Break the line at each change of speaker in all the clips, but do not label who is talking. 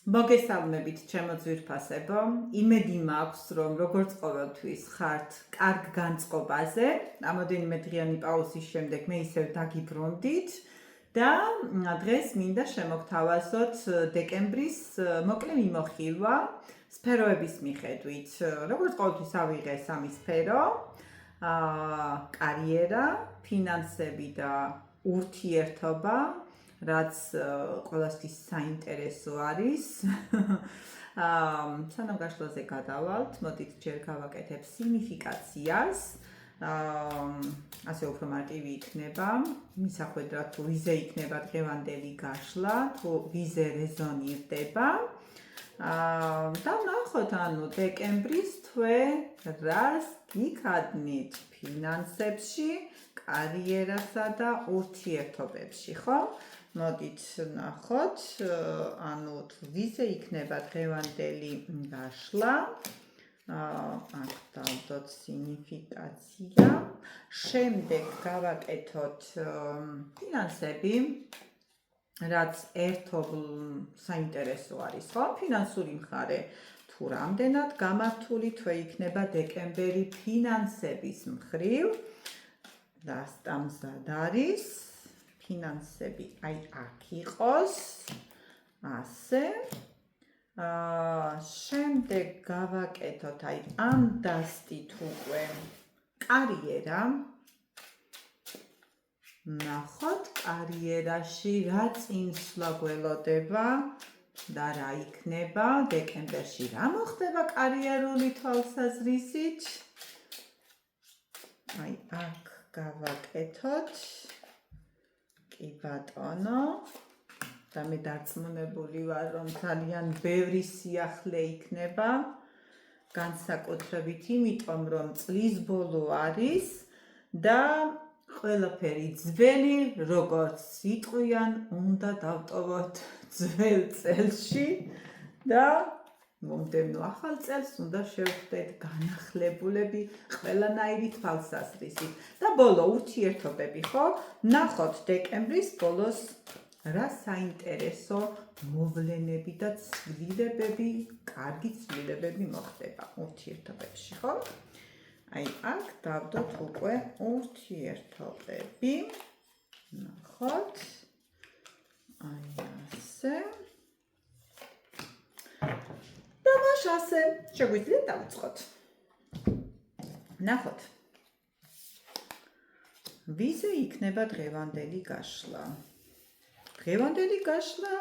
მოგესალმებით ჩემო ძვირფასებო, იმედი მაქვს, რომ როგორც ყოველთვის ხართ კარგ განწყობაზე, რამოდენიმე დღიანი პაუზის შემდეგ მე ისევ დაგიბრუნდით და დღეს მინდა შემოგთავაზოთ დეკემბრის მოკლე მიმოხილვა სფეროების მიხედვით. როგორც ყოველთვის ავიღე სამი სფერო, კარიერა, ფინანსები და ურთიერთობა, რაც ყველასთვის საინტერესო არის. სანამ გაშლაზე გადავალთ, მოდით ჯერ გავაკეთებ სიგნიფიკაციას. ასე უფრო მარტივი იქნება, მისახვედრად თუ ვიზე იქნება დღევანდელი გაშლა, თუ ვიზე რეზონირდება. და ნახოთ, ანუ დეკემბრის თვე რას გიქადნით ფინანსებში, კარიერასა და ურთიერთობებში, ხო? მოდით ნახოთ, ანუ თუ ვიზე იქნება დღევანდელი გაშლა, აქ დავდოთ სიგნიფიკაცია. შემდეგ გავაკეთოთ ფინანსები, რაც ერთობლ საინტერესო არის, ხო? ფინანსური მხარე თუ რამდენად გამართული თვე იქნება დეკემბერი ფინანსების მხრივ და სტამზად არის. ფინანსები აი აქ იყოს, ასე. შემდეგ გავაკეთოთ აი ამ დასტით უკვე კარიერა. ნახოთ კარიერაში რა წინსვლა გველოდება და რა იქნება დეკემბერში. რა მოხდება კარიერული თვალსაზრისით? აი აქ გავაკეთოთ. კი ბატონო, და მე დარწმუნებული ვარ, რომ ძალიან ბევრი სიახლე იქნება, განსაკუთრებით იმიტომ, რომ წლის ბოლო არის და ყველაფერი ძველი, როგორც იტყვიან, უნდა დავტოვოთ ძველ წელში და მომდევნო ახალ წელს უნდა შევხვდეთ განახლებულები ყველანაირი თვალსაზრისით. და ბოლო ურთიერთობები, ხო? ნახოთ დეკემბრის ბოლოს რა საინტერესო მოვლენები და ცვლილებები, კარგი ცვლილებები მოხდება ურთიერთობებში, ხო? აი აქ დავდოთ უკვე ურთიერთობები. ნახოთ. აი ასე. და მაშ ასე შეგვიძლია დავიწყოთ. ნახოთ. ვიზე იქნება დღევანდელი გაშლა? დღევანდელი გაშლა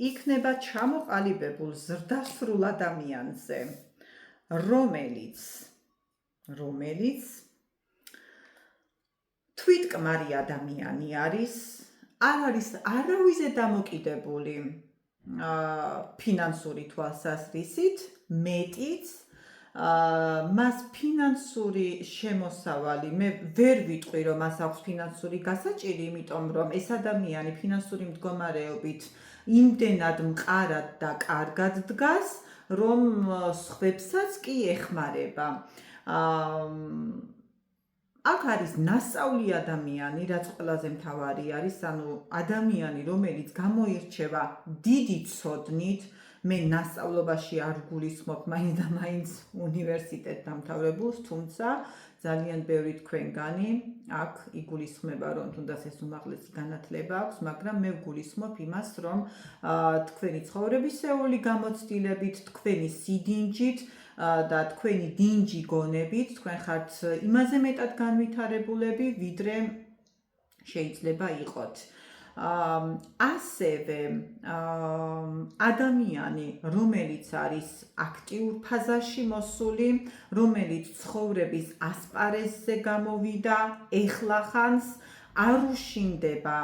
იქნება ჩამოყალიბებულ ზრდასრულ ადამიანზე, რომელიც თვითკმარი ადამიანი არის, არ არის არავიზე დამოკიდებული ფინანსური თვალსაზრისით, მეტიც მას ფინანსური შემოსავალი, მე ვერ ვიტყვი, რომ მას აქვს ფინანსური გასაჭირი, იმიტომ რომ ეს ადამიანი ფინანსური მდგომარეობით იმდენად მყარად და კარგად დგას, რომ სხვებსაც კი ეხმარება. აქ არის ნასწავლი ადამიანი, რაც ყველაზე მთავარი არის, ანუ ადამიანი, რომელიც გამოირჩევა დიდი ცოდნით, მე ნასწავლობაში არ გულისხმობ მაინც და მაინც უნივერსიტეტ დამთავრებულს, თუმცა ძალიან ბევრი თქვენგანი აქ იგულისხმება, რომ თუნდაც ეს უმაღლესი განათლება აქვს, მაგრამ მე ვგულისხმობ იმას, რომ თქვენი ცხოვრებისეული გამოცდილებით, თქვენი სიდინჯით და თქვენი დინჯი გონებით, თქვენ ხართ იმაზე მეტად განვითარებულები, ვიდრე შეიძლება იყოთ. ასევე ადამიანი, რომელიც არის აქტიურ ფაზაში მოსული, რომელიც ცხოვრების ასპარეზზე გამოვიდა, ეხლახანს არ უშინდება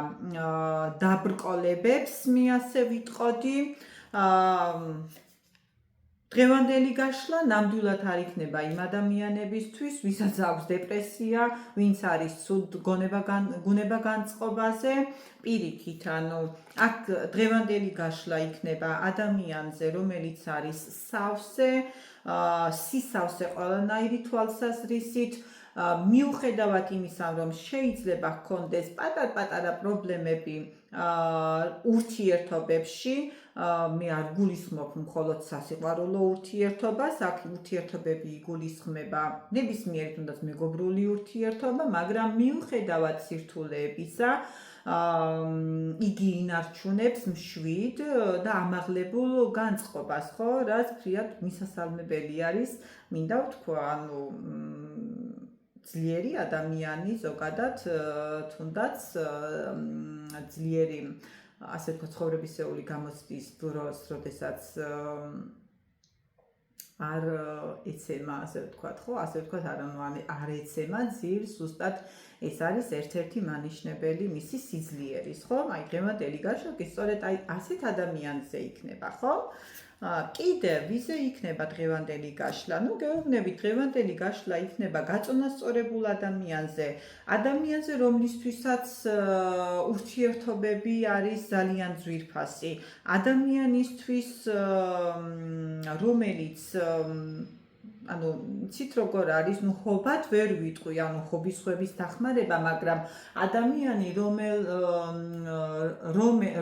დაბრკოლებებს, მე ასე ვიტყოდი. დღევანდელი გაშლა ნამდვილად არ იქნება იმ ადამიანებისთვის, ვისაც აქვს დეპრესია, ვინც არის ცუდ გუნება განწყობაზე, პირიქით, ანუ აქ დღევანდელი გაშლა იქნება ადამიანზე, რომელიც არის სავსე, სისავსე ყველანაირი თვალსაზრისით, მიუხედავად იმისა, რომ შეიძლება ჰქონდეს პატარ-პატარა პრობლემები ურთიერთობებში, მე არ გულისხმობ მხოლოდ სასიყვარულო ურთიერთობას, აქ ურთიერთობები იგულისხმება ნებისმიერი თუნდაც მეგობრული ურთიერთობა, მაგრამ მიუხედავად სირთულეებისა, იგი ინარჩუნებს მშვიდ და ამაღლებულ განწყობას, ხო, რაც ფრიად მისასალმებელი არის, მინდა ვთქვა, ანუ ძლიერი ადამიანი ზოგადად თუნდაც ძლიერი ასე ვთქვათ ცხოვრებისეული გამოცდის დროს, როდესაც არ ეცემა, ასე ვთქვათ, ხო, ასე ვთქვათ, არ ეცემა ძირს, ზუსტად ეს არის ერთ-ერთი მანიშნებელი მისი სიძლიერის, ხო? აი დღევანდელი გაშლა სწორედ აი ასეთ ადამიანზე იქნება, ხო? კიდევ ვიზე იქნება დღევანდელი გაშლა? ნუ გეუბნებით, დღევანდელი გაშლა იქნება გაწონასწორებულ ადამიანზე, რომლისთვისაც ურთიერთობები არის ძალიან ძვირფასი, ადამიანისთვის, რომელიც ანუ ცით როგორ არის, ნუ ხობად ვერ ვიტყვი, ანუ ხობის ხვების დახმარება, მაგრამ ადამიანი,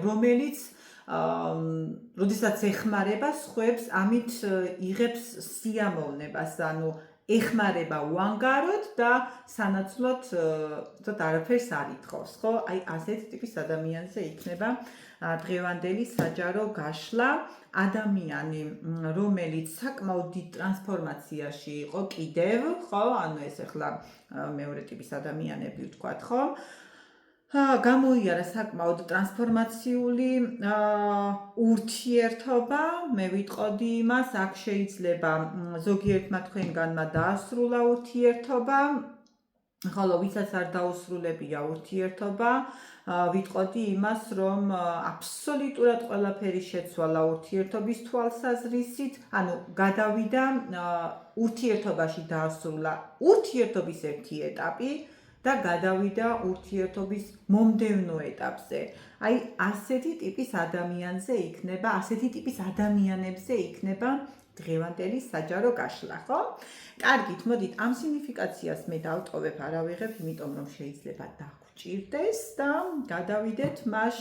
რომელიც როდესაც ეხმარება სხვებს, ამით იღებს სიამოვნებას, ანუ ეხმარება უანგაროდ და სანაცვლოდ არაფერს არ ითხოვს, ხო? აი ასეთ ტიპის ადამიანზე იქნება დღევანდელი საჯარო გაშლა, ადამიანი, რომელიც საკმაოდ დიდ ტრანსფორმაციაში იყო კიდევ, ხო? ანუ ეს ახლა მეორე ტიპის ადამიანები ვთქვათ, ხო? გამოიარა საკმაოდ ტრანსფორმაციული ურთიერთობა, მე ვიტყოდი იმას, აქ შეიძლება ზოგიერთმა თქვენგანმა დაასრულა ურთიერთობა, ხოლო ვისაც არ დაუსრულებია ურთიერთობა, ვიტყოდი იმას, რომ აბსოლუტურად ყველაფერი შეცვალა ურთიერთობის თვალსაზრისით, ანუ გადავიდა ურთიერთობაში დაასრულა ურთიერთობის ერთი ეტაპი და გადავიდა ურთიერთობის მომდევნო ეტაპზე. აი ასეთი ტიპის ადამიანებზე იქნება, ასეთი ტიპის ადამიანებზე იქნება დღევანდელი საჯარო გაშლა, ხო? კარგით, მოდით ამ სინიფიკაციას მე დავტოვებ, არ ავიღებ, იმიტომ რომ შეიძლება დაგჭირდეს და გადავიდეთ მას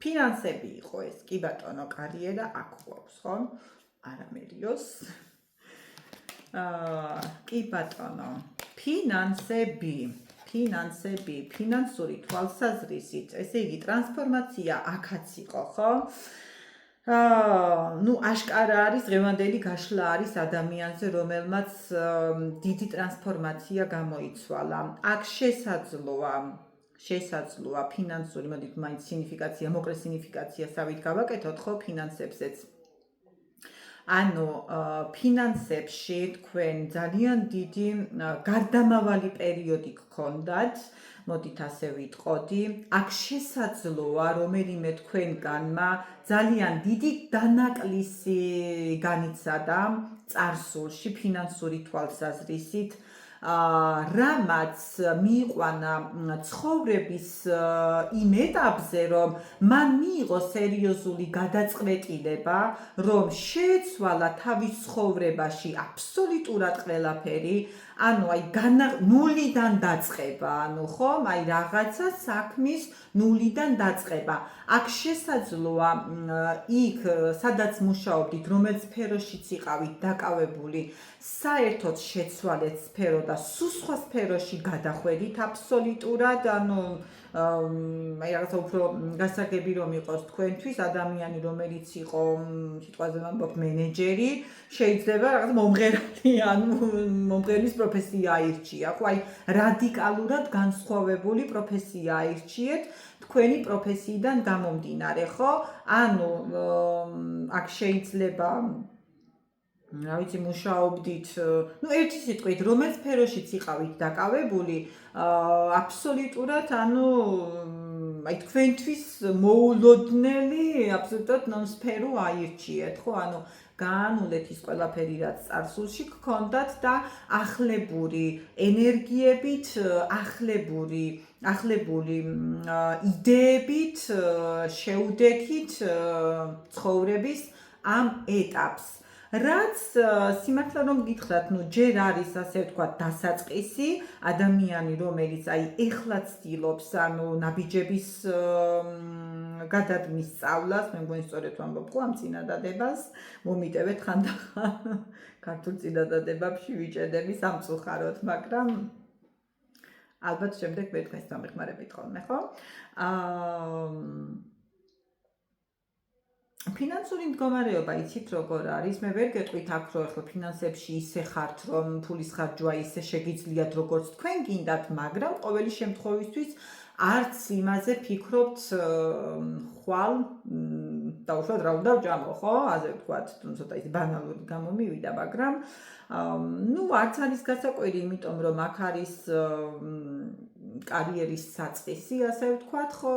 ფინანსები იყო ეს, კი ბატონო, კარიერა აქ გვაქვს, ხო? არამერიოს. კი ბატონო, ფინანსური თვალსაზრისით, ესე იგი ტრანსფორმაცია აქაც იყო, ხო? ნუ აშკარა არის დღევანდელი გაშლა არის ადამიანზე, რომელმაც დიდი ტრანსფორმაცია გამოიცვალა. აქ შესაძლოა ფინანსური, მოდით მაინც სინიფიკაცია, მოკლე სინიფიკაციასავით გავაკეთოთ, ხო, ფინანსებზეც. ანუ ფინანსებში თქვენ ძალიან დიდი გარდამავალი პერიოდი გქონდათ, მოდით ასე ვიტყოდი, აქ შესაძლოა რომელიმე თქვენგანმა ძალიან დიდი დანაკლისი განიცადა წარსულში ფინანსური თვალსაზრისით, რამაც მიიყვანა ცხოვრების იმ ეტაპზე, რომ მან მიიღო სერიოზული გადაწყვეტილება, რომ შეეცვალა თავის ცხოვრებაში აბსოლუტურად ყველაფერი, ანუ აი ნულიდან დაწყება, ანუ ხომ, აი რაღაცა საქმის ნულიდან დაწყება. აქ შესაძლოა იქ, სადაც მუშაობდით, რომელ სფეროშიც იყავით დაკავებული, საერთოდ შეცვალეთ სფერო და სულ სხვა სფეროში გადახვედით აბსოლუტურად, ანუ აი რაღაცა უფრო გასაგები რომ იყოს თქვენთვის, ადამიანი რომელიც იყო, სიტყვაზე ვამბობ, მენეჯერი, შეიძლება რაღაც მომღერალი, ანუ მომღერლის პროფესია აირჩია, ხო, აი რადიკალურად განსხვავებული პროფესია აირჩიეთ თქვენი პროფესიიდან გამომდინარე, ხო? ანუ აქ შეიძლება რა ვიცი, მუშაობდით, ნუ ერთი სიტყვით, რომელ სფეროშიც იყავით დაკავებული, აბსოლუტურად, ანუ აი თქვენთვის მოულოდნელი აბსოლუტურად ნონსფერო აირჩიეთ, ხო? ანუ გაანულეთ ის ყველაფერი, რაც წარსულში გქონდათ და ახლებური ენერგიებით, ახლებული იდეებით შეუდექით ცხოვრების ამ ეტაპს. რაც სიმართლე რომ გითხრათ, ჯერ არის ასე ვთქვათ დასაწყისი, ადამიანი რომელიც ეხლა ცდილობს ნაბიჯების გადადგმის სწავლას, მე მგონი სწორედ ვამბობ ამ წინადადებას, მომიტევეთ ხანდახან ქართულ წინადადებებში ვიჭედები სამწუხაროდ, მაგრამ ალბათ შემდეგ მე თქვენს დამეხმარებით ხოლმე, ხო? ფინანსური მდგომარეობა იცით როგორ არის? მე ვერ გეტყვით აქ რომ ახლა ფინანსებში ისე ხართ, რომ ფულის ხარჯვა ისე შეგიძლიათ როგორც თქვენ გინდათ, მაგრამ ყოველი შემთხვევისთვის არც იმაზე ფიქრობთ ხვალ დაუშვათ რა უნდა ვჭამო, ხო? ასე ვთქვათ, ცოტა ის ბანალური გამომივიდა, მაგრამ არც არის გასაკვირი, იმიტომ რომ აქ არის კარიერის საწყისი, ასე ვთქვათ, ხო?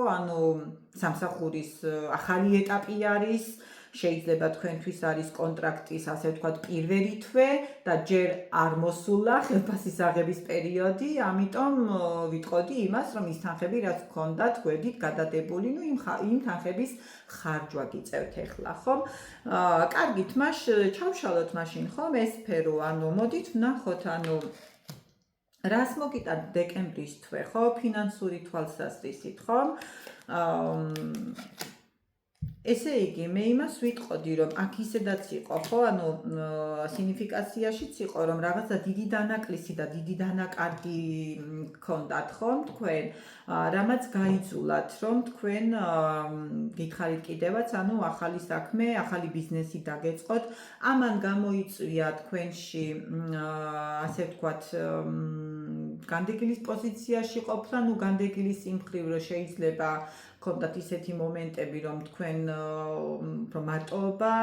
სამსახურის ახალი ეტაპი არის, შეიძლება თქვენთვის არის კონტრაქტის, ასე ვთქვათ, პირველი თვე და ჯერ არ მოსულა ხელფასის აღების პერიოდი, ამიტომ ვიტყოდი იმას, რომ ის თანხები, რაც გქონდათ გვერდით გადადებული, იმ თანხების ხარჯვა გიწევთ ახლა, ხომ? კარგით, ჩავშალოთ მაშინ, ხომ, ეს სფერო, მოდით ვნახოთ, რას მოგიტანთ დეკემბრის თვე, ხო? ფინანსური თვალსაზრისით, ხო? ესე იგი, მე იმას ვიტყოდი, რომ აქ ისედაც იყო, ხო? სინიფიკაციაშიც იყო, რომ რაღაცა დიდი დანაკლისი და დიდი დანაკარგი გქონდათ, ხო, თქვენ, რამაც გაიძულათ, რომ თქვენ გითხარით კიდევაც, ახალი საქმე, ახალი ბიზნესი დაგეწყოთ, ამან გამოიწვია თქვენში, ასე ვთქვათ, განდეგილის პოზიციაში ყოფნა, განდეგილის იმ მხრივ, რომ შეიძლება გქონდათ ისეთი მომენტები, რომ თქვენ მარტოობა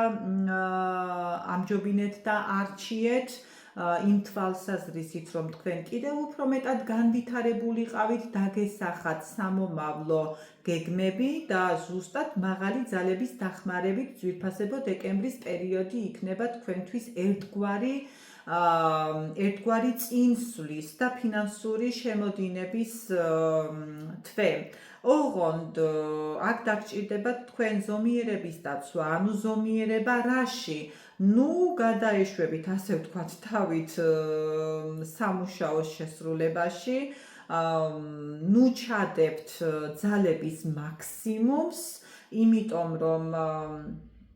ამჯობინეთ და არჩიეთ, იმ თვალსაზრისით, რომ თქვენ კიდევ უფრო მეტად განვითარებულიყავით, დაგესახათ სამომავლო გეგმები და ზუსტად მაღალი ძალების დახმარებით ძვირფასებო დეკემბრის პერიოდი იქნება თქვენთვის ერთგვარი წინსვლის და ფინანსური შემოდინების თვე. ოღონდ აქ დაგჭირდებათ თქვენ ზომიერების დაცვა, ზომიერება რაში? გადაეშვებით, ასე ვთქვათ, თავით სამუშაოს შესრულებაში, ჩადებთ ძალების მაქსიმუმს, იმიტომ რომ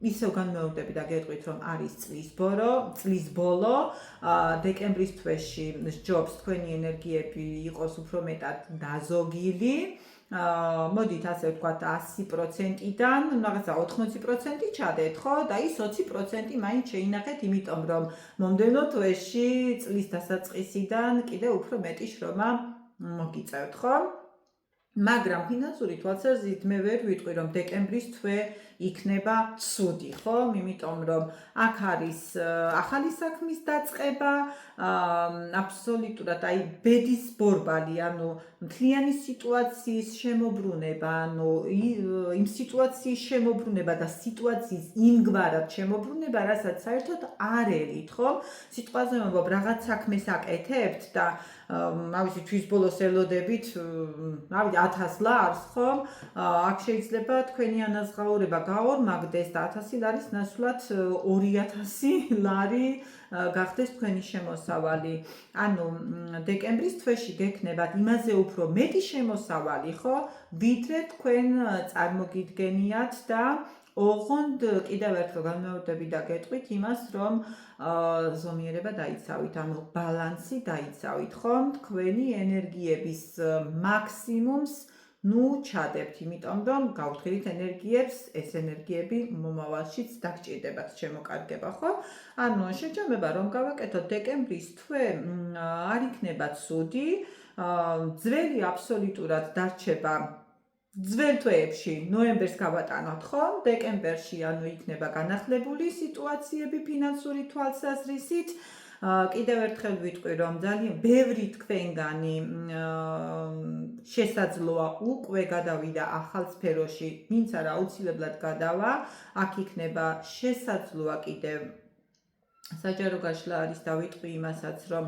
ისევ განმეორდები და გეტყვით, რომ არის წლის ბოლო, დეკემბრის თვეში სჯობს თქვენი ენერგიები იყოს უფრო მეტად დაზოგილი, მოდით ასე ვთქვათ 100%-დან, რაღაცა 80% ჩადეთ, ხო? და ის 20% მაინც შეინახეთ, იმიტომ რომ მომდევნო თვეში წლის დასაწყისიდან კიდევ უფრო მეტი შრომა მოგიწევთ, ხო? მაგრამ ფინანსური თვალსაზრისით მე ვერ ვიტყვი, რომ დეკემბრის თვე იქნება ცუდი, ხო? იმიტომ რომ აქ არის ახალი საქმის დაწყება, აბსოლუტურად ბედის ბორბალი, მთლიანი სიტუაციის შემოbrunება, იმ სიტუაციის შემოbrunება და სიტუაციის იმგვარად შემოbrunება, რასაც საერთოდ არ ელით, ხო? სიტყვაზე ვამბობ, რაღაც საქმეს აკეთებთ და თვის ბოლოს ელოდებით, 1000 ლარს, ხო? აქ შეიძლება თქვენი ანაზღაურება გაორმაგდეს და 1000 ლარის ნაცვლად 2000 ლარი გახდეს თქვენი შემოსავალი. დეკემბრის თვეში გექნებათ იმაზე უფრო მეტი შემოსავალი, ხო? ვიდრე თქვენ წარმოგიდგენიათ და ოღონდ კიდევ ერთხელ განმეორდები და გეტყვით იმას, რომ ზომიერება დაიცავით, ბალანსი დაიცავით, ხო? თქვენი ენერგიების მაქსიმუმს ჩადებთ, იმიტომ რომ გავთხილით ენერგიებს, ეს ენერგიები მომავალშიც დაგჭირდებათ შემოკარგება, ხო? შეჯამება რომ გავაკეთოთ დეკემბრის თვე არ იქნება ცუდი, ძველი აბსოლუტურად დარჩება ძველ თვეებში, ნოემბერს გავატანოთ, ხო? დეკემბერში იქნება განახლებული სიტუაციები ფინანსური თვალსაზრისით. კიდევ ერთხელ ვიტყვი, რომ ძალიან ბევრი თქვენგანი შესაძლოა უკვე გადავიდა ახალ სფეროში, ვინც არა აუცილებლად გადავა, აქ იქნება შესაძლოა კიდევ საჯარო გაშლა არის და ვიტყვი იმასაც, რომ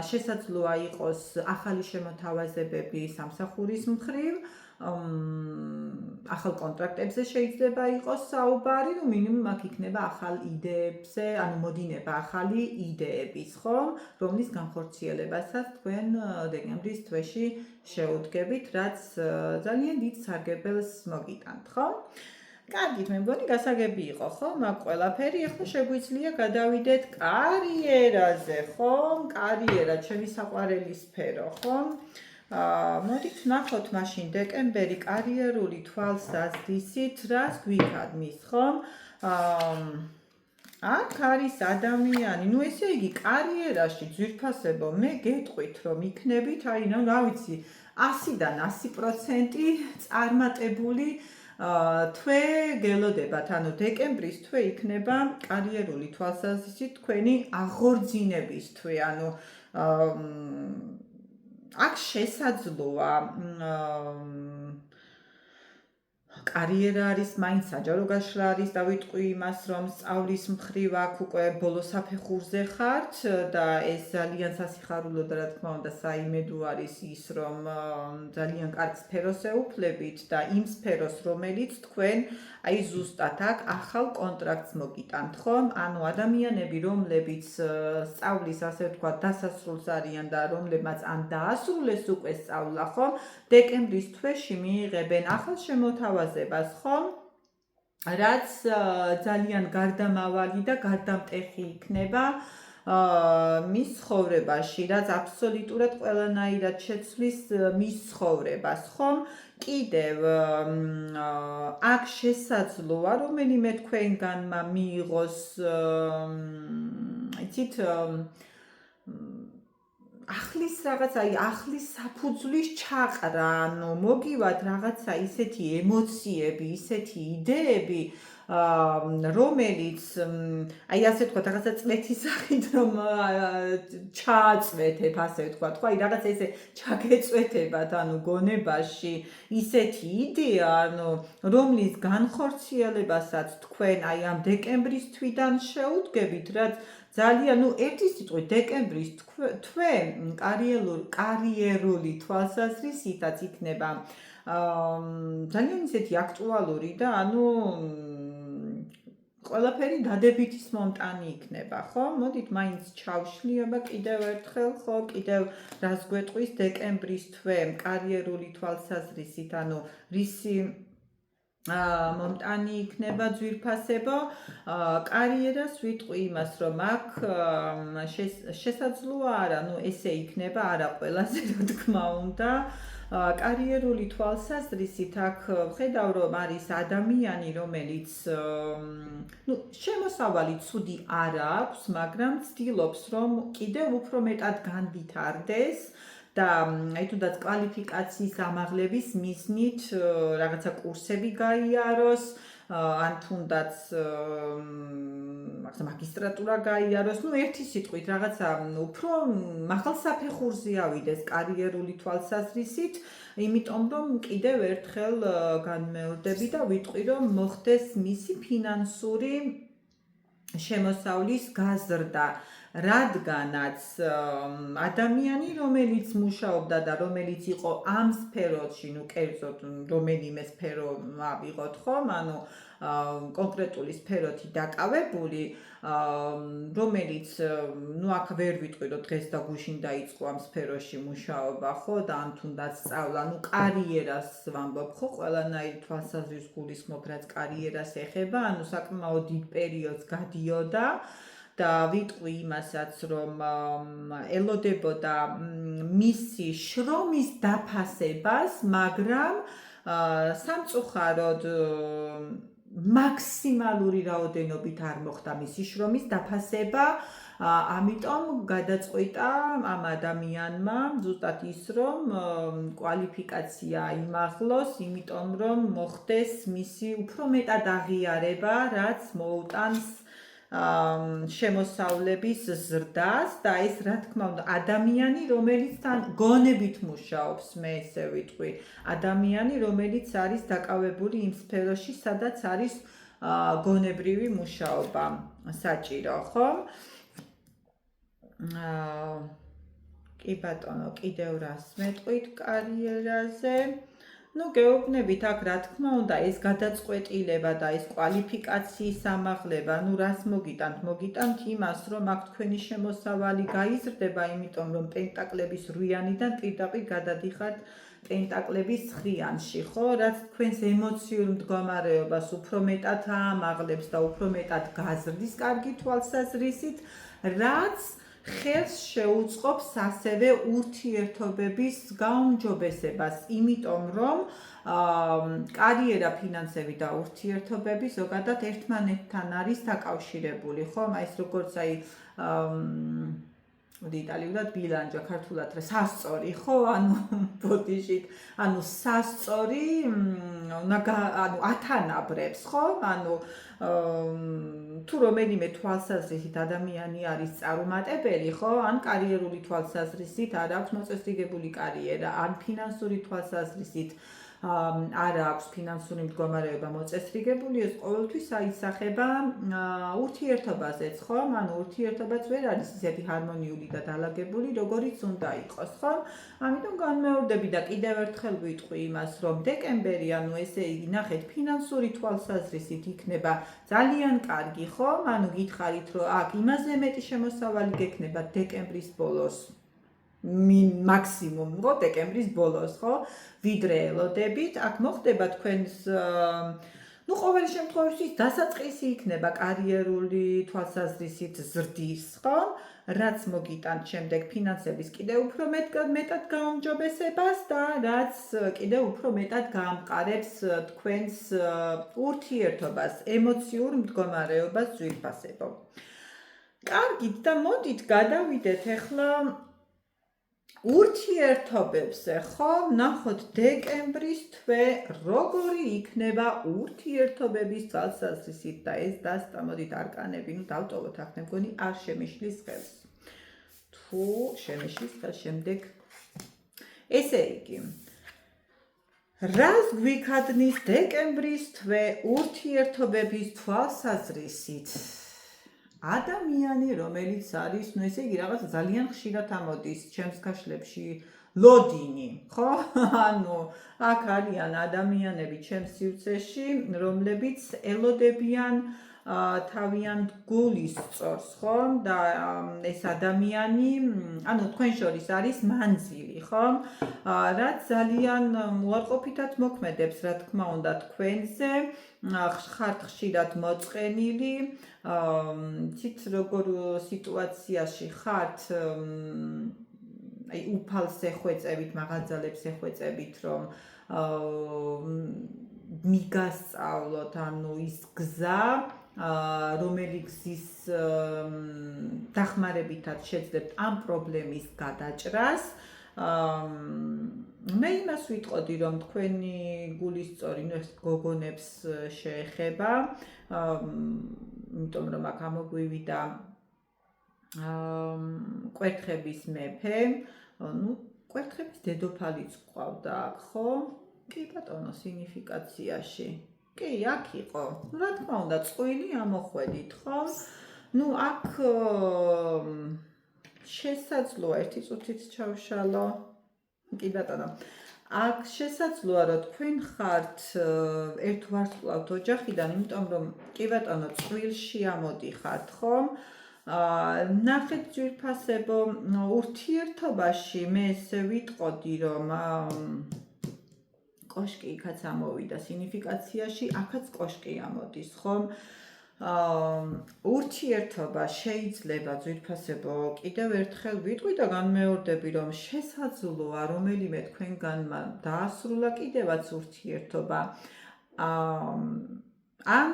შესაძლოა იყოს ახალი შემოთავაზებები სამსახურის მხრივ, ახალ კონტრაქტებზე შეიძლება იყოს საუბარი, რომ მინიმუმ აქ იქნება ახალ იდეებზე, ანუ მოდინება ახალი იდეების, ხომ, რომლის განხორციელებასაც თქვენ დეკემბრის თვეში შეუდგებით, რაც ძალიან დიდ სარგებელს მოგიტანთ, ხო? კარგით, მე მგონი გასაგები იყო, ხო? მაგ ყველაფერი, ახლა შეგვიძლია გადავიდეთ კარიერაზე, ხომ? კარიერა, ჩემი საყვარელი სფერო, ხომ? მოდით ვნახოთ მაშინ დეკემბერი კარიერული თვალსაზრისით, რას გვიქადმის, ხომ? აქ არის ადამიანი, ну ესე იგი კარიერაში ძვირფასებო, მე გეტყვით, რომ იქნებით, აი, რა ვიცი, 100-დან 100% წარმატებული თვე გელოდებათ, ანუ დეკემბრის თვე იქნება კარიერული თვალსაზრისით თქვენი აღორძინების თვე, ანუ აქ შესაძლოა კარიერა არის მაინც საჯარო გაშლა არის, დავიტყვი იმას, რომ სწავლის მხრივ აქ უკვე ბოლო საფეხურზე ხართ და ეს ძალიან სასიხარულო და რა თქმა უნდა საიმედო არის ის, რომ ძალიან კარგ სფეროს ეუფლებით და იმ სფეროს, რომელიც თქვენ აი ზუსტად აქ ახალ კონტრაქტს მოგიტანთ, ხომ? ანუ ადამიანები, რომლებიც სწავლის, ასე ვთქვათ, დასასრულს არიან და რომლებმაც ან დაასრულეს უკვე სწავლა, ხომ? დეკემბრის თვეში მიიღებენ ახალ შემოთავაზებას, ხომ? რაც ძალიან გარდამავალი და გარდამტეხი იქნება მის ცხოვრებაში, რაც აბსოლუტურად ყველანაირად შეცვლის მის ცხოვრებას, ხომ? კიდევ აქ შესაძლოა რომელიმე თქვენგანმა მიიღოს, იცით, ახლის რაღაცა, ახლის საფუძვლის ჩაყრა, ანუ მოგივათ რაღაცა ისეთი ემოციები, ისეთი იდეები, რომელიც, აი ასე ვთქვათ, რაღაცა წლეთის სახით რომ ჩააწვეთებ, ასე ვთქვათ, ხო, აი რაღაცა ესე ჩაგეწვეთებათ, ანუ გონებაში ისეთი იდეა, ანუ რომლის განხორციელებასაც თქვენ აი ამ დეკემბრის თვიდან შეუდგებით, რაც ძალიან, ну, ერთი სიტყვით დეკემბრის თვე კარიერული თვალსაზრისითაც იქნება ძალიან ისეთი აქტუალური და ანუ ყველაფერი დადებითის მომტანი იქნება, ხო? მოდით მაინც ჩავშლიება კიდევ ერთხელ, ხო? კიდევ რას გვეტყვის დეკემბრის თვე კარიერული თვალსაზრისით, ანუ რისი მომტანი იქნება ძვირფასებო, კარიერას ვიტყვი იმას, რომ აქ შესაძლოა არა, ну ესე იქნება არა ყველაზე, რა თქმა უნდა, კარიერული თვალსაზრისით აქ ვხედავ, რომ არის ადამიანი, რომელიც შემოსავალი ცუდი არ აქვს, მაგრამ ცდილობს, რომ კიდევ უფრო მეტად განვითარდეს და აი თუნდაც კვალიფიკაციის ამაღლების მიზნით რაღაცა კურსები გაიაროს, ან თუნდაც მაგისტრატურა გაიაროს, ну ერთი სიტყვით რაღაცა უფრო მაღალ საფეხურზე ავიდეს კარიერული თვალსაზრისით, იმიტომ რომ კიდევ ერთხელ განმეორდები და ვიტყვი, რომ მოხდეს მისი ფინანსური შემოსავლის გაზრდა. რადგანაც ადამიანი, რომელიც მუშაობდა და რომელიც იყო ამ სფეროში, ну კერძოდ რომელიმე სფერო ავიღოთ, ხომ? ანუ კონკრეტული სფეროთი დაკავებული, რომელიც, ну აქ ვერ ვიტყვი, რომ დღეს და გუშინ დაიწყო ამ სფეროში მუშაობა, ხო? და ან თუნდაც სწავლა, ну კარიერას ვამბობ, ხო? ყველანაირი თვალსაზრისით გულისხმობ, რაც კარიერას ეხება, ანუ საკმაოდ დიდ პერიოდს გადიოდა. და ვიტყვი იმასაც, რომ ელოდებოდა მისი შრომის დაფასებას, მაგრამ სამწუხაროდ მაქსიმალური რაოდენობით არ მოხდა მისი შრომის დაფასება, ამიტომ გადაწყვიტა ამ ადამიანმა ზუსტად ის, რომ კვალიფიკაცია იმაღლოს, იმიტომ რომ მოხდეს მისი უფრო მეტად აღიარება, რაც მოუტანს შემოსავლების ზრდას და ეს რა თქმა უნდა ადამიანი, რომელიც თან გონებით მუშაობს, მე ესე ვიტყვი, ადამიანი, რომელიც არის დაკავებული იმ სფეროში, სადაც არის გონებრივი მუშაობა საჭირო, ხო? კი ბატონო, კიდევ რას მეტყვით კარიერაზე? ნუ გეუბნებით აქ რა თქმა უნდა ეს გადაწყვეტილება და ეს კვალიფიკაციის ამაღლება, ნუ რას მოგიტანთ იმას, რომ აქ თქვენი შემოსავალი გაიზრდება, იმიტომ რომ პენტაკლების 8-დან პირდაპირ გადადიხართ პენტაკლების 9-ში, ხო? რაც თქვენს ემოციურ მდგომარეობას უფრო მეტად აამაღლებს და უფრო მეტად გაზრდის კარგი თვალსაზრისით, რაც ხელს შეუწყობს ასევე ურთიერთობების გაუმჯობესებას, იმიტომ რომ კარიერა, ფინანსები და ურთიერთობები ზოგადად ერთმანეთთან არის დაკავშირებული, ხო? აი ეს როგორც იტალიურად ბილანჯა, ქართულად რა სასწორი, ხო? ანუ ბოდიშით, ანუ სასწორი, ანუ ათანაბრებს, ხო? ანუ თუ რომელიმე თვალსაზრისით ადამიანი არის წარუმატებელი, ხო? ან კარიერული თვალსაზრისით არ აქვს მოწესრიგებული კარიერა, ან ფინანსური თვალსაზრისით არ აქვს ფინანსური მდგომარეობა მოწესრიგებული, ეს ყოველთვის აისახება ურთიერთობაზეც, ხო? ანუ ურთიერთობაც ვერ არის ისეთი ჰარმონიული და დალაგებული, როგორიც უნდა იყოს, ხო? ამიტომ განმეორდები და კიდევ ერთხელ ვიტყვი იმას, რომ დეკემბერი, ანუ ესე იგი, ნახეთ, ფინანსური თვალსაზრისით იქნება ძალიან კარგი, ხო? ანუ გითხარით, რომ აქ იმაზე მეტი შემოსავალი გექნება დეკემბრის ბოლოს. მაქსიმუმ, ხო, დეკემბრის ბოლოს, ხო? ვიდრე ელოდებით, აქ მოხდება თქვენს ნუ ყოველი შემთხვევაში დასაწყისი იქნება კარიერული თვალსაზრისით ზრდის, ხო? რაც მოგიტანთ შემდეგ ფინანსების კიდევ უფრო მეტად გაუმჯობესებას და რაც კიდევ უფრო მეტად გაამყარებს თქვენს ურთიერთობას, ემოციურ მდგომარეობას ძვირფასებო. კარგით და მოდით გადავიდეთ ახლა ურთიერთობებზე, ხო? ნახოთ დეკემბრის თვე როგორი იქნება ურთიერთობების თვალსაზრისით და ეს დასწამოდით არკანები, ნუ დავტოვოთ აქ, მე მგონი არ შემიშლის ხელს. თუ შემიშლის ხელს შემდეგ ესე იგი რას გვიქადნის დეკემბრის თვე ურთიერთობების თვალსაზრისით? ადამიანი, რომელიც არის, ნუ ესე იგი რაღაც ძალიან ხშირად ამოდის ჩემს გაშლებში ლოდინი, ხო? ანუ აქ არიან ადამიანები ჩემს სივრცეში, რომლებიც ელოდებიან თავიანთ გულის სწორს, ხო? და ეს ადამიანი, ანუ თქვენ შორის არის მანძილი, ხო? რაც ძალიან უარყოფითად მოქმედებს, რა თქმა უნდა, თქვენზე, ხართ ხშირად მოწყენილი, ცით როგორ სიტუაციაში ხართ, აი უფალს ეხვეწებით, მაღალძალებს ეხვეწებით, რომ მიგასწავლოთ, ანუ ის გზა, რომელი გზის დახმარებითაც შეძლებთ ამ პრობლემის გადაჭრას. მე იმას ვიტყოდი, რომ თქვენი გულისწორი, ნუ ეს გოგონებს შეეხება, იმიტომ რომ აქ ამოგვივიდა კვერთხების მეფე, ნუ კვერთხების დედოფალიც გვყავდა აქ, ხო? კი ბატონო, სინიფიკაციაში. კი, აქ იყო. ნუ რა თქმა უნდა, წყვილი ამოხვედით, ხო? ნუ აქ შესაძლოა ერთი წუთით ჩავშალო. კი ბატონო. აქ შესაძლოა, რომ თქვენ ხართ ერთვარსკვლავთ ოჯახიდან, იმიტომ რომ კი ბატონო, წვილში ამოდიხართ, ხო? ნახეთ ძვირფასებო, ურთიერთობაში მე ესე ვიტყოდი, რომ კოშკი იქაც ამოვიდა სინიფიკაციაში, აქაც კოშკი ამოდის, ხო? ურთიერთობა შეიძლება ძვირფასებო კიდევ ერთხელ ვიტყვი და განმეორდები, რომ შესაძლოა რომელიმე თქვენგანმა დაასრულა კიდევაც ურთიერთობა. ან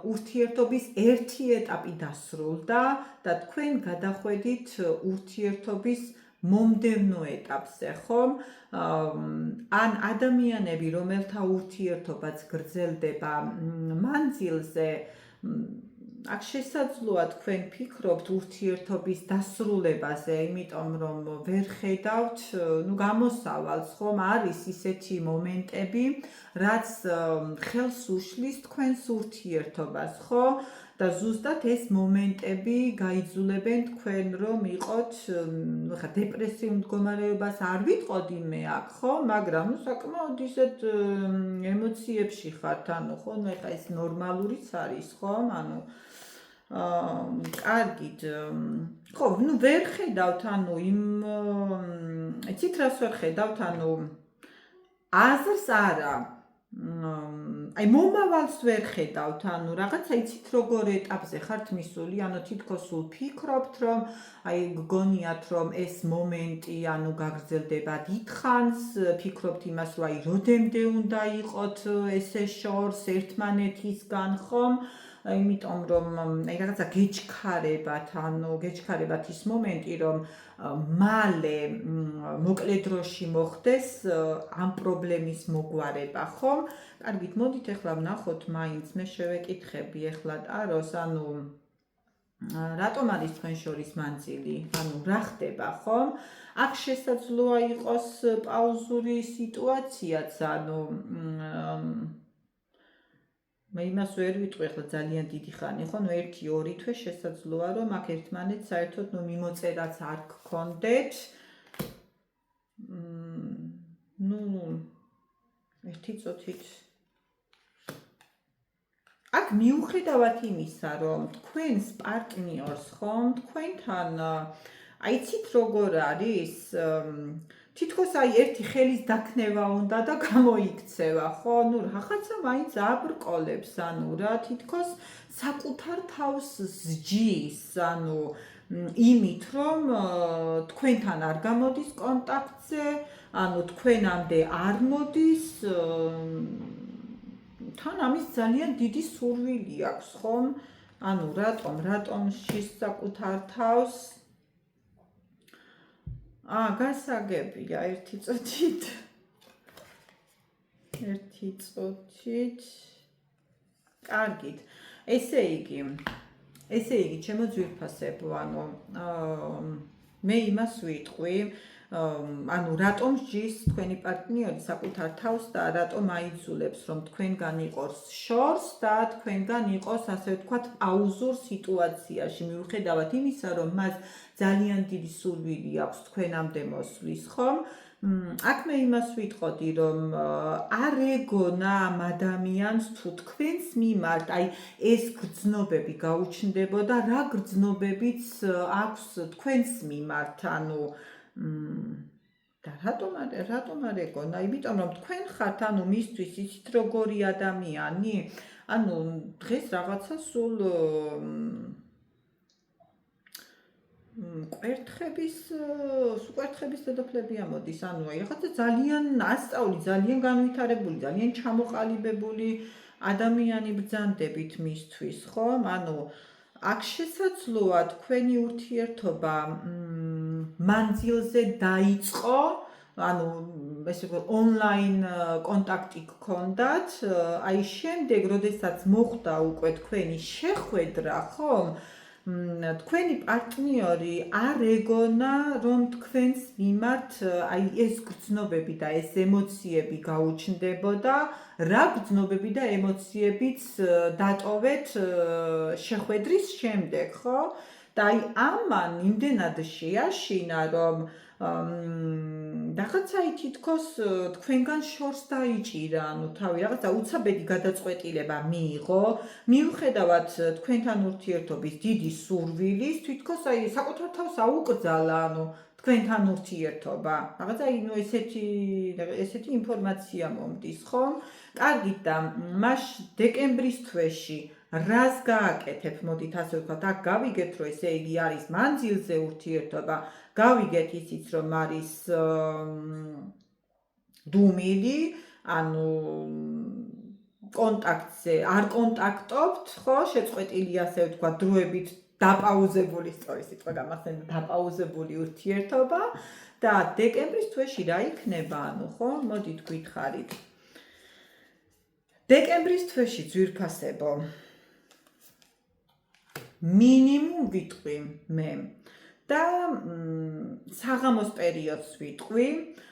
ურთიერთობის ერთი ეტაპი დასრულდა და თქვენ გადახვედით ურთიერთობის მომდევნო ეტაპზე, ხო? ან ადამიანები, რომელთა ურთიერთობაც გრძელდება მანძილზე, აქ შესაძლოა თქვენ ფიქრობთ ურთიერთობის დასრულებაზე, იმიტომ რომ ვერ ხედავთ, ნუ გამოსავალს, ხომ არის ისეთი მომენტები, რაც ხელს უშლის თქვენს ურთიერთობას, ხო? და ზუსტად ეს მომენტები გაიძულებენ თქვენ რომ იყოთ ხა დეპრესიულ მდგომარეობას არ ვიტყოდი მე აქ ხო მაგრამ საკმაოდ ისეთ ემოციებში ხართ ანუ ხო ხა ეს ნორმალურიც არის ხო ანუ კარგით ხო ნუ ვერ ხედავთ ანუ იმ იცით რას ვერ ხედავთ ანუ აზრს არა აი მომავალს ვერ ხედავთ ანუ რაღაცა იცით როგორ ეტაპზე ხართ მისული ანუ თითქოს სულ ფიქრობთ რომ აი გგონიათ რომ ეს მომენტი ანუ გაგრძელდება დიდხანს ფიქრობთ იმას რომ აი როდემდე უნდა იყოთ ესე შორს ერთმანეთისგან ხომ იმიტომ რომ აი რაღაცა გეჩქარებათ ანუ გეჩქარებათ ის მომენტი რომ მალე მოკლე დროში მოხდეს ამ პრობლემის მოგვარება ხომ? კარგით, მოდით ახლა ვნახოთ მაინც მე შევეკითხები ახლა ტაროს, ანუ რატომ არის თქვენ შორის მანძილი? ანუ რა ხდება ხომ? აქ შესაძლოა იყოს პაუზური სიტუაციაც, ანუ მე იმას ვერ ვიტყვი ახლა ძალიან დიდი ხანი ხო, ნუ 1-2 თვე შესაძლოა რომ აქ ერთმანეთს საერთოდ ნუ მიმოწერაც არ გქონდეთ. ნუ ერთი წუთით აქ მიუხედავად იმისა, რომ თქვენს პარტნიორს ხომ, თქვენთან აიცით როგორ არის თითქოს აი ერთი ხელის დაქნება უნდა და გამოიქცევა, ხო? ნუ რაღაცა მაინც აბრკოლებს, ანუ რა თითქოს საკუთარ თავს ზჯის, ანუ იმით, რომ თქვენთან არ გამოდის კონტაქტზე, ანუ თქვენამდე არ მოდის, თან ამის ძალიან დიდი სურვილი აქვს, ხომ? ანუ რატომ შის საკუთარ თავს? გასაგებია ერთი წუთით. კარგით. ესე იგი, ჩემო ძვირფასებო, ანუ მე იმას ვიტყვი, ანუ რატომ ჯის თქვენი პარტნიორი საკუთარ თავს და რატომ აიძულებს რომ თქვენგან იყოს შორს და თქვენგან იყოს ასე ვთქვათ პაუზურ სიტუაციაში მიუხედავად იმისა რომ მას ძალიან დიდი სურვილი აქვს თქვენამდე მოსვლის ხომ აქ მე იმას ვიტყოდი რომ არ ეგონა ამ ადამიანს თუ თქვენს მიმართ აი ეს გრძნობები გაუჩნდებოდა რა გრძნობებიც აქვს თქვენს მიმართ ანუ და რატომ არ ეგონა? იმიტომ რომ თქვენ ხართ ანუ მისთვის იცით როგორი ადამიანი? ანუ დღეს რაღაცა სულ კვერთხების დედოფლები ამოდის. ანუ აი რაღაცა ძალიან ასწავლი, ძალიან განვითარებული, ძალიან ჩამოყალიბებული ადამიანი ბრძანდებით მისთვის, ხომ? ანუ აქ შესაძლოა თქვენი ურთიერთობა მანძილზე დაიწყო, ანუ ესე ვთქვათ, ონლაინ კონტაქტი გქონდათ, აი შემდეგ, როდესაც მოხდა უკვე თქვენი შეხვედრა, ხომ? თქვენი პარტნიორი არ ეგონა, რომ თქვენს მიმართ აი ეს გრძნობები და ეს ემოციები გაუჩნდებოდა, რა გრძნობები და ემოციებიც დატოვეთ შეხვედრის შემდეგ, ხო? და აი ამან იმდენად შეაშინა, რომ რაღაცა თითქოს თქვენგან შორს დაიჭირა, ანუ თავი რაღაცა უცაბედი გადაწყვეტილება მიიღო, მიუხედავად თქვენთან ურთიერთობის დიდი სურვილის, თითქოს აი საკუთარ თავს აუკრძალა, ანუ თქვენთან ურთიერთობა. რაღაცა ნუ ესეთი ინფორმაცია მომდის, ხომ? კარგით და მას დეკემბრის თვეში რას გააკეთებ, მოდით ასე ვთქვათ, აქ გავიგეთ, რომ ესე იგი არის მანძილზე ურთიერთობა, გავიგეთ ისიც, რომ არის დუმილი, ანუ კონტაქტზე არ კონტაქტობთ, ხო? შეწყვეტილი ასე ვთქვათ, დროებით დაპაუზებული, სწორი სიტყვა გამახსენდა, დაპაუზებული ურთიერთობა და დეკემბრის თვეში რა იქნება, ანუ ხო? მოდით გითხარით. დეკემბრის თვეში ძვირფასებო მინიმუმ ვიტყვი მე და საღამოს პერიოდს ვიტყვი,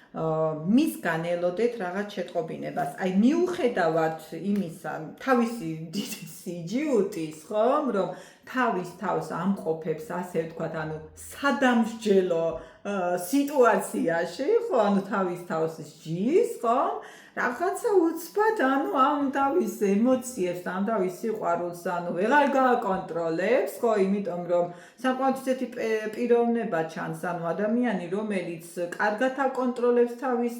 მისგან ელოდეთ რაღაც შეტყობინებას. აი მიუხედავად იმისა, თავისი დიდი სიჯიუტის, ხომ, რომ თავის თავს ამყოფებს, ასე ვთქვათ, ანუ სადამსჯელო სიტუაციაში, ხო, ანუ თავის თავს ჯის, ხო? რაღაცა უცბად, ანუ ამ თავის ემოციებს, ამ თავის სიყვარულს, ანუ ვეღარ გააკონტროლებს, ხო, იმიტომ რომ საკმაოდ ისეთი პიროვნება ჩანს, ანუ ადამიანი, რომელიც კარგად აკონტროლებს თავის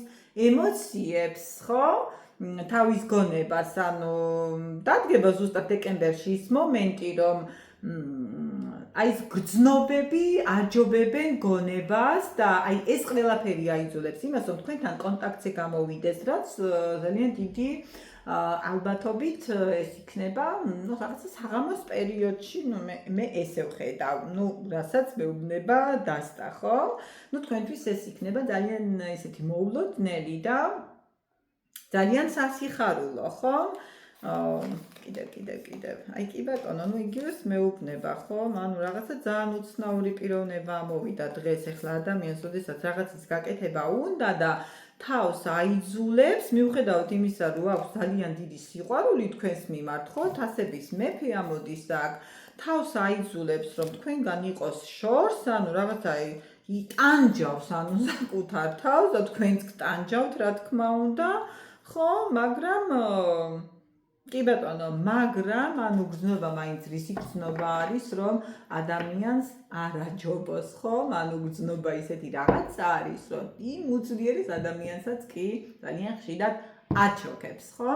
ემოციებს, ხო? თავის გონებას, ანუ დადგება ზუსტად დეკემბერში ის მომენტი, რომ აი ეს გრძნობები აჯობებენ გონებას და აი ეს ყველაფერი აიძულებს იმას, რომ თქვენთან კონტაქტზე გამოვიდეს, რაც ძალიან დიდი ალბათობით ეს იქნება, ну, რაღაცა საღამოს პერიოდში, ну, მე ესე ვხედავ, ну, რასაც მეუბნება დასტა, ხო? ну, თქვენთვის ეს იქნება ძალიან ესეთი მოულოდნელი და ძალიან სასიხარულო, ხო? კიდევ. აი კი ბატონო, ну იგივეს მეუბნება, ხო? ანუ რაღაცა ძალიან უცნაური პიროვნება მოვიდა დღეს ახლა ადამიანს, ოდესაც რაღაცის გაკეთება უნდა და თავს აიძულებს, მიუხედავად იმისა, რომ აქვს ძალიან დიდი სიყვარული თქვენს მიმართ, ხო? თასების მეფე ამოდის და აქ თავს აიძულებს, რომ თქვენგან იყოს შორს, ანუ რაღაცა იტანჯავს, ანუ საკუთარ თავს და თქვენც გტანჯავთ, რა თქმა უნდა, ხო? მაგრამ კი ბატონო, მაგრამ ანუ გრძნობა მაინც რისი გრძნობა არის, რომ ადამიანს არ აჯობოს, ხო? ანუ გრძნობა ისეთი რაღაცა არის, რომ იმ უძლიერეს ადამიანსაც კი ძალიან ხშირად აჩოქებს, ხო?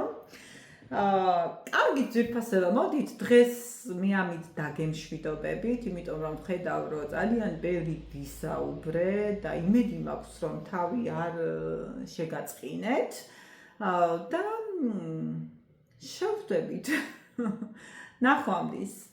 კარგი ძვირფასება, მოდით დღეს მე ამით დაგემშვიდობებით, იმიტომ რომ ხედავ, რომ ძალიან ბევრი ვისაუბრე და იმედი მაქვს, რომ თავი არ შეგაწყინეთ და შევხვდებით. ნახვამდის.